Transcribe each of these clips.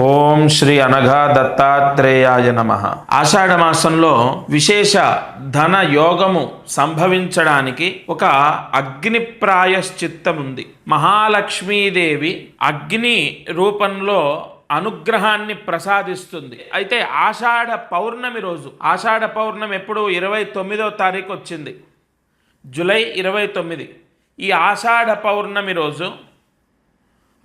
ఓం శ్రీ అనఘా దత్తాత్రేయాయ నమః. ఆషాఢ మాసంలో విశేష ధన యోగము సంభవించడానికి ఒక అగ్ని ప్రాయశ్చిత్తం ఉంది. మహాలక్ష్మీదేవి అగ్ని రూపంలో అనుగ్రహాన్ని ప్రసాదిస్తుంది. అయితే ఆషాఢ పౌర్ణమి రోజు, ఆషాఢ పౌర్ణమి ఎప్పుడు 29వ తారీఖు వచ్చింది, జూలై 29. ఈ ఆషాఢ పౌర్ణమి రోజు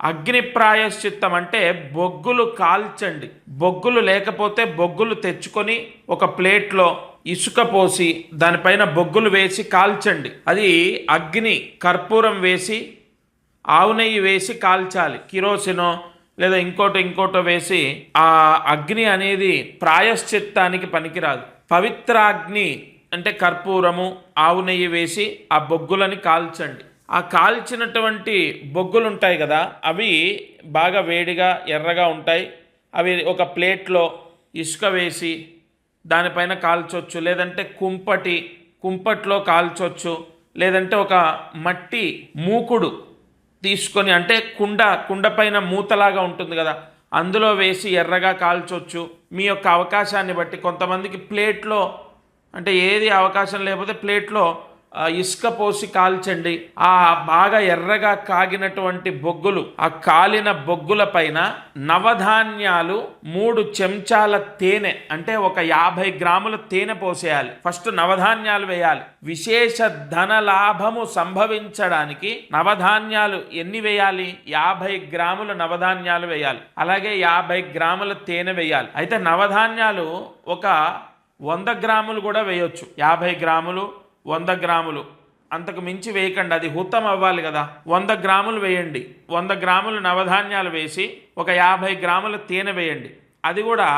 అగ్ని ప్రాయశ్చిత్తం అంటే బొగ్గులు కాల్చండి. బొగ్గులు లేకపోతే బొగ్గులు తెచ్చుకొని ఒక ప్లేట్లో ఇసుక పోసి దానిపైన బొగ్గులు వేసి కాల్చండి. అది అగ్ని కర్పూరం వేసి ఆవు నెయ్యి వేసి కాల్చాలి. కిరోసినో లేదా ఇంకోటో వేసి ఆ అగ్ని అనేది ప్రాయశ్చిత్తానికి పనికిరాదు. పవిత్రాగ్ని అంటే కర్పూరము ఆవు నెయ్యి వేసి ఆ బొగ్గులని కాల్చండి. ఆ కాల్చినటువంటి బొగ్గులు ఉంటాయి కదా, అవి బాగా వేడిగా ఎర్రగా ఉంటాయి. అవి ఒక ప్లేట్లో ఇసుక వేసి దానిపైన కాల్చొచ్చు, లేదంటే కుంపట్లో కాల్చొచ్చు, లేదంటే ఒక మట్టి మూకుడు తీసుకొని, అంటే కుండ పైన మూతలాగా ఉంటుంది కదా, అందులో వేసి ఎర్రగా కాల్చొచ్చు. మీ యొక్క అవకాశాన్ని బట్టి కొంతమందికి ప్లేట్లో, అంటే ఏది అవకాశం లేకపోతే ప్లేట్లో ఇసుక పోసి కాల్చండి. ఆ బాగా ఎర్రగా కాగినటువంటి బొగ్గులు, ఆ కాలిన బొగ్గుల పైన నవధాన్యాలు 3 చెంచాల తేనె, అంటే ఒక 50 గ్రాముల తేనె పోసేయాలి. ఫస్ట్ నవధాన్యాలు వేయాలి. విశేష ధన లాభము సంభవించడానికి నవధాన్యాలు ఎన్ని వేయాలి? 50 గ్రాముల నవధాన్యాలు వేయాలి. అలాగే 50 గ్రాముల తేనె వేయాలి. అయితే నవధాన్యాలు ఒక 100 గ్రాములు కూడా వేయొచ్చు. 50 గ్రాములు 100 గ్రాములు అంతకు మించి వేయకండి, అది హుతం అవ్వాలి కదా. 100 గ్రాములు వేయండి. 100 గ్రాములు నవధాన్యాలు వేసి ఒక 50 గ్రాముల తేనె వేయండి. అది కూడా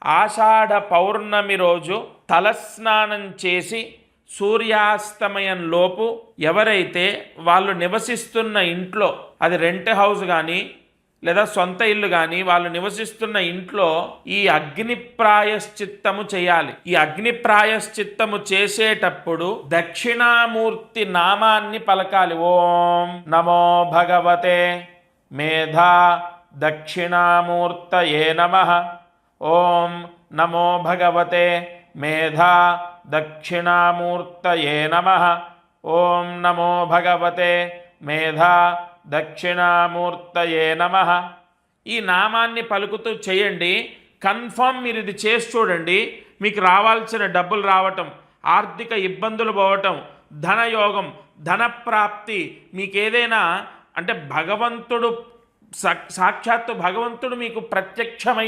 ఆషాఢ పౌర్ణమి రోజు తలస్నానం చేసి సూర్యాస్తమయం లోపు ఎవరైతే వాళ్ళు నివసిస్తున్న ఇంట్లో, అది రెంట్ హౌస్ కానీ లేదా సొంత ఇల్లు కానీ, వాళ్ళు నివసిస్తున్న ఇంట్లో ఈ అగ్ని ప్రాయశ్చిత్తము చేయాలి. ఈ అగ్ని ప్రాయశ్చిత్తము చేసేటప్పుడు దక్షిణామూర్తి నామాన్ని పలకాలి. ఓం నమో భగవతే మేధా దక్షిణామూర్తయే నమః. ఓం నమో భగవతే మేధా దక్షిణామూర్తయే నమః. ఓం నమో భగవతే మేధా దక్షిణామూర్తయే నమః. ఈ నామాన్ని పలుకుతూ చేయండి. కన్ఫర్మ్ మీరు ఇది చేసి చూడండి. మీకు రావాల్సిన డబ్బులు రావటం, ఆర్థిక ఇబ్బందులు పోవటం, ధనయోగం, ధనప్రాప్తి, మీకు ఏదైనా అంటే భగవంతుడు సాక్షాత్తు భగవంతుడు మీకు ప్రత్యక్షమై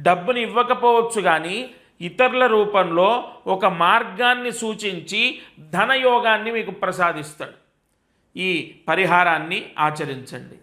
డబ్బుని ఇవ్వకపోవచ్చు, కానీ ఇతరుల రూపంలో ఒక మార్గాన్ని సూచించి ధనయోగాన్ని మీకు ప్రసాదిస్తాడు. ఈ పరిహారాన్ని ఆచరించండి.